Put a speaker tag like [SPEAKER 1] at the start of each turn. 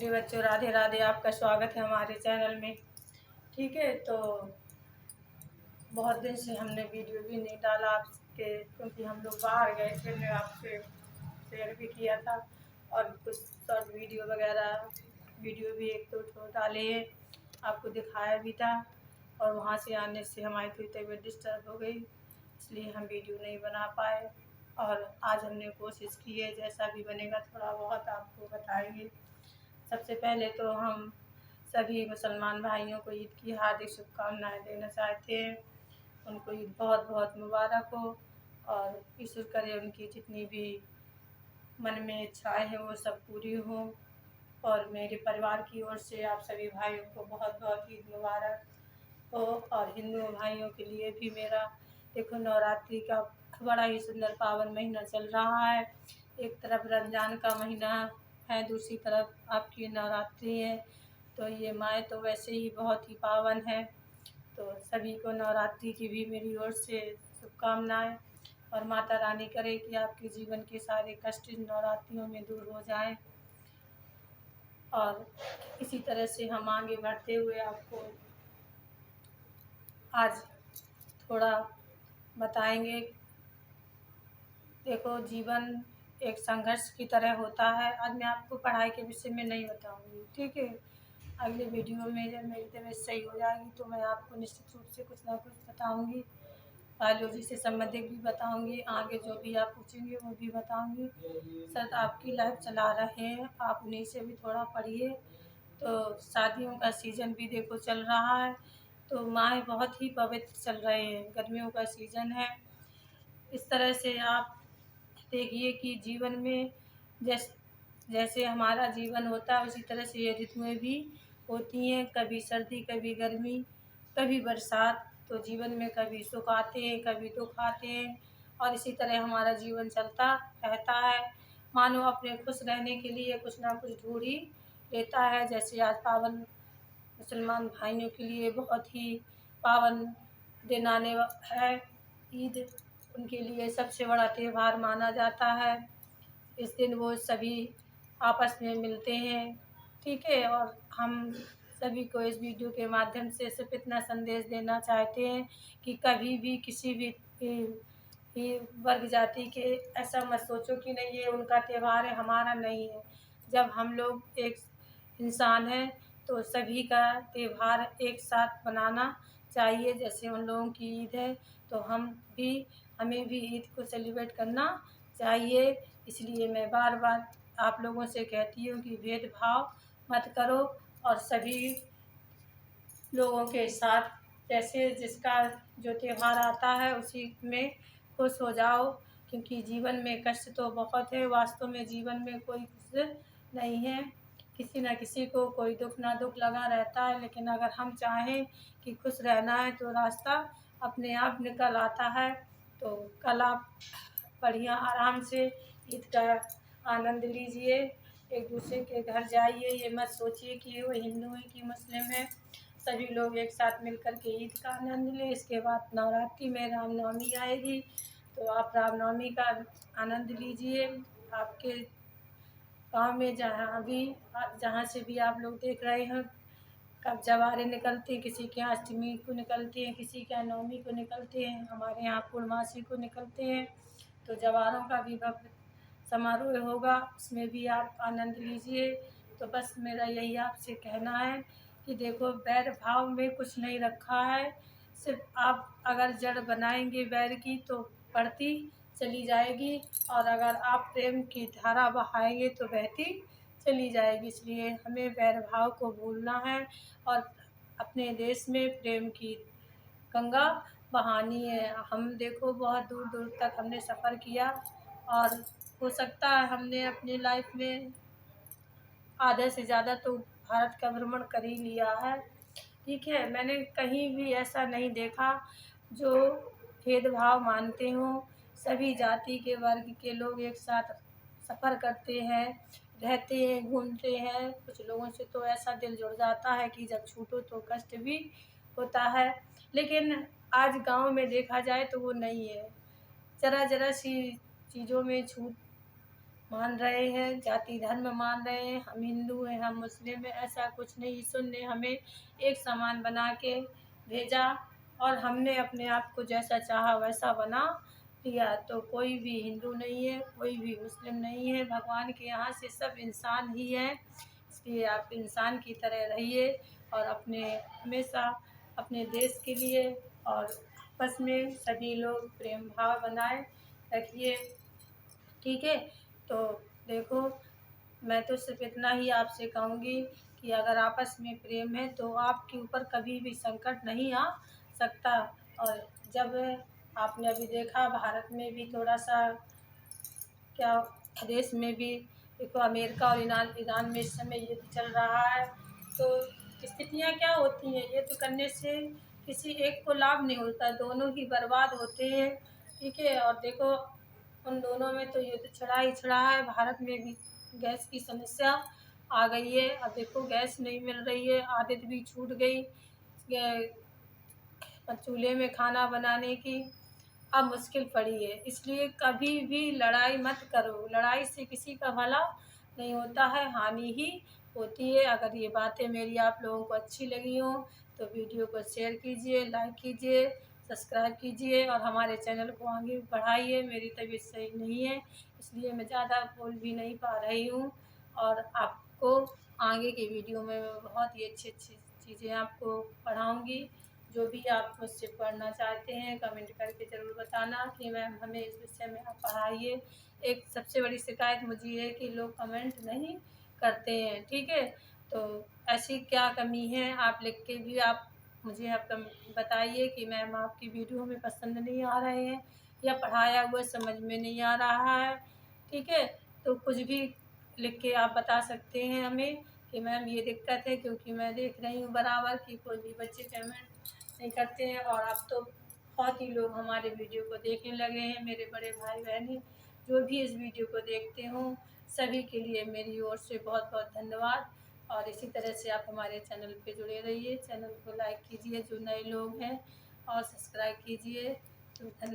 [SPEAKER 1] प्रिय बच्चों, राधे राधे। आपका स्वागत है हमारे चैनल में। ठीक है, तो बहुत दिन से हमने वीडियो भी नहीं डाला आपके, क्योंकि हम लोग बाहर गए थे। मैं आपसे शेयर भी किया था और कुछ शॉर्ट वीडियो वगैरह वीडियो भी एक दो डाले हैं, आपको दिखाया भी था। और वहाँ से आने से हमारी थोड़ी तबीयत डिस्टर्ब हो गई, इसलिए हम वीडियो नहीं बना पाए। और आज हमने कोशिश की है, जैसा भी बनेगा थोड़ा बहुत आपको बताएंगे। सबसे पहले तो हम सभी मुसलमान भाइयों को ईद की हार्दिक शुभकामनाएं देना चाहते हैं। उनको ईद बहुत बहुत मुबारक हो और ईश्वर करे उनकी जितनी भी मन में इच्छाएं हैं वो सब पूरी हों। और मेरे परिवार की ओर से आप सभी भाइयों को बहुत बहुत ईद मुबारक हो। और हिंदू भाइयों के लिए भी मेरा, देखो, नवरात्रि का बड़ा ही सुंदर पावन महीना चल रहा है। एक तरफ रमज़ान का महीना है, दूसरी तरफ आपकी नवरात्रि है। तो ये माह तो वैसे ही बहुत ही पावन है। तो सभी को नवरात्रि की भी मेरी ओर से शुभकामनाएं। और माता रानी करे कि आपके जीवन के सारे कष्ट इन नवरात्रियों में दूर हो जाएं। और इसी तरह से हम आगे बढ़ते हुए आपको आज थोड़ा बताएंगे। देखो, जीवन एक संघर्ष की तरह होता है। आज मैं आपको पढ़ाई के विषय में नहीं बताऊंगी, ठीक है। अगले वीडियो में जब मेरी तबीयत सही हो जाएगी तो मैं आपको निश्चित रूप से कुछ ना कुछ बताऊंगी। बायोलॉजी से संबंधित भी बताऊंगी, आगे जो भी आप पूछेंगे वो भी बताऊंगी। सर आपकी लाइफ चला रहे हैं, आप उन्हीं से भी थोड़ा पढ़िए। तो शादियों का सीज़न भी देखो चल रहा है, तो माह बहुत ही पवित्र चल रहे हैं। गर्मियों का सीज़न है। इस तरह से आप देखिए कि जीवन में जैसे हमारा जीवन होता है उसी तरह से ये ऋतुएँ भी होती हैं। कभी सर्दी, कभी गर्मी, कभी बरसात। तो जीवन में कभी सुख आते हैं, कभी दुख आते हैं, और इसी तरह हमारा जीवन चलता रहता है। मानो अपने खुश रहने के लिए कुछ ना कुछ ढूंढ ही लेता है। जैसे आज पावन मुसलमान भाइयों के लिए बहुत ही पावन दिन आने है, ईद। उनके लिए सबसे बड़ा त्यौहार माना जाता है। इस दिन वो सभी आपस में मिलते हैं, ठीक है। और हम सभी को इस वीडियो के माध्यम से सिर्फ इतना संदेश देना चाहते हैं कि कभी भी किसी भी वर्ग जाति के ऐसा मत सोचो कि नहीं ये उनका त्यौहार है, हमारा नहीं है। जब हम लोग एक इंसान हैं तो सभी का त्यौहार एक साथ मनाना चाहिए। जैसे उन लोगों की ईद है तो हमें भी ईद को सेलिब्रेट करना चाहिए। इसलिए मैं बार बार आप लोगों से कहती हूँ कि भेदभाव मत करो और सभी लोगों के साथ जैसे जिसका जो त्यौहार आता है उसी में खुश हो जाओ। क्योंकि जीवन में कष्ट तो बहुत है, वास्तव में जीवन में कोई खुश नहीं है। किसी न किसी को कोई दुख ना दुख लगा रहता है, लेकिन अगर हम चाहें कि खुश रहना है तो रास्ता अपने आप निकल आता है। तो कल आप बढ़िया आराम से ईद का आनंद लीजिए, एक दूसरे के घर जाइए। ये मत सोचिए कि वो हिंदू है कि मुस्लिम है, सभी लोग एक साथ मिलकर के ईद का आनंद लें। इसके बाद नवरात्रि में रामनवमी आएगी, तो आप रामनवमी का आनंद लीजिए। आपके गांव में जहाँ से भी आप लोग देख रहे हैं, कब जवारे निकलती हैं, किसी के यहाँ अष्टमी को निकलती हैं, किसी के यहाँ नवमी को निकलते हैं, हमारे यहाँ पूर्णमासी को निकलते हैं। तो जवारों का भी भव्य समारोह होगा, उसमें भी आप आनंद लीजिए। तो बस मेरा यही आपसे कहना है कि देखो, बैर भाव में कुछ नहीं रखा है। सिर्फ आप अगर जड़ बनाएंगे बैर की तो बढ़ती चली जाएगी, और अगर आप प्रेम की धारा बहाएंगे तो बहती चली जाएगी। इसलिए हमें बैर भाव को भूलना है और अपने देश में प्रेम की गंगा बहानी है। हम देखो बहुत दूर दूर तक हमने सफ़र किया, और हो सकता है हमने अपनी लाइफ में आधे से ज़्यादा तो भारत का भ्रमण कर ही लिया है, ठीक है। मैंने कहीं भी ऐसा नहीं देखा जो भेदभाव मानते हों। सभी जाति के वर्ग के लोग एक साथ सफ़र करते हैं, रहते हैं, घूमते हैं। कुछ लोगों से तो ऐसा दिल जुड़ जाता है कि जब छूटो तो कष्ट भी होता है, लेकिन आज गांव में देखा जाए तो वो नहीं है। ज़रा ज़रा सी चीज़ों में छूट मान रहे हैं, जाति धर्म मान रहे हैं, हम हिंदू हैं, हम मुस्लिम हैं, ऐसा कुछ नहीं। ईश्वर ने हमें एक समान बना के भेजा और हमने अपने आप को जैसा चाहा वैसा बना दिया। तो कोई भी हिंदू नहीं है, कोई भी मुस्लिम नहीं है, भगवान के यहाँ से सब इंसान ही हैं। इसलिए आप इंसान की तरह रहिए और अपने हमेशा अपने देश के लिए और आपस में सभी लोग प्रेम भाव बनाए रखिए, ठीक है। तो देखो, मैं तो सिर्फ इतना ही आपसे कहूँगी कि अगर आपस में प्रेम है तो आपके ऊपर कभी भी संकट नहीं आ सकता। और जब आपने अभी देखा भारत में भी थोड़ा सा क्या देश में भी देखो, अमेरिका और ईरान ईरान में इस समय युद्ध चल रहा है। तो स्थितियाँ क्या होती हैं, युद्ध करने से किसी एक को लाभ नहीं होता, दोनों ही बर्बाद होते हैं, ठीक है। और देखो, उन दोनों में तो युद्ध छिड़ा ही छिड़ा है। भारत में भी गैस की समस्या आ गई है। अब देखो, गैस नहीं मिल रही है, आदत भी छूट गई चूल्हे में खाना बनाने की, अब मुश्किल पड़ी है। इसलिए कभी भी लड़ाई मत करो, लड़ाई से किसी का भला नहीं होता है, हानि ही होती है। अगर ये बातें मेरी आप लोगों को अच्छी लगी हों तो वीडियो को शेयर कीजिए, लाइक कीजिए, सब्सक्राइब कीजिए और हमारे चैनल को आगे बढ़ाइए। मेरी तबीयत सही नहीं है, इसलिए मैं ज़्यादा बोल भी नहीं पा रही हूँ। और आपको आगे की वीडियो में मैं बहुत ही अच्छी अच्छी चीज़ें आपको पढ़ाऊँगी। जो भी आप मुझसे पढ़ना चाहते हैं कमेंट करके ज़रूर बताना कि मैम हमें इस विषय में आप पढ़ाइए। एक सबसे बड़ी शिकायत मुझे ये है कि लोग कमेंट नहीं करते हैं, ठीक है। तो ऐसी क्या कमी है, आप लिख के भी आप मुझे आप बताइए कि मैम आपकी वीडियो हमें पसंद नहीं आ रहे हैं या पढ़ाया हुआ समझ में नहीं आ रहा है, ठीक है। तो कुछ भी लिख के आप बता सकते हैं हमें कि मैम ये दिक्कत है, क्योंकि मैं देख रही हूँ बराबर कि कोई भी बच्चे पेमेंट नहीं करते हैं। और अब तो बहुत ही लोग हमारे वीडियो को देखने लगे हैं, मेरे बड़े भाई बहन जो भी इस वीडियो को देखते हों, सभी के लिए मेरी ओर से बहुत बहुत धन्यवाद। और इसी तरह से आप हमारे चैनल पे जुड़े रहिए, चैनल को लाइक कीजिए जो नए लोग हैं और सब्सक्राइब कीजिए। तो धन्यवाद।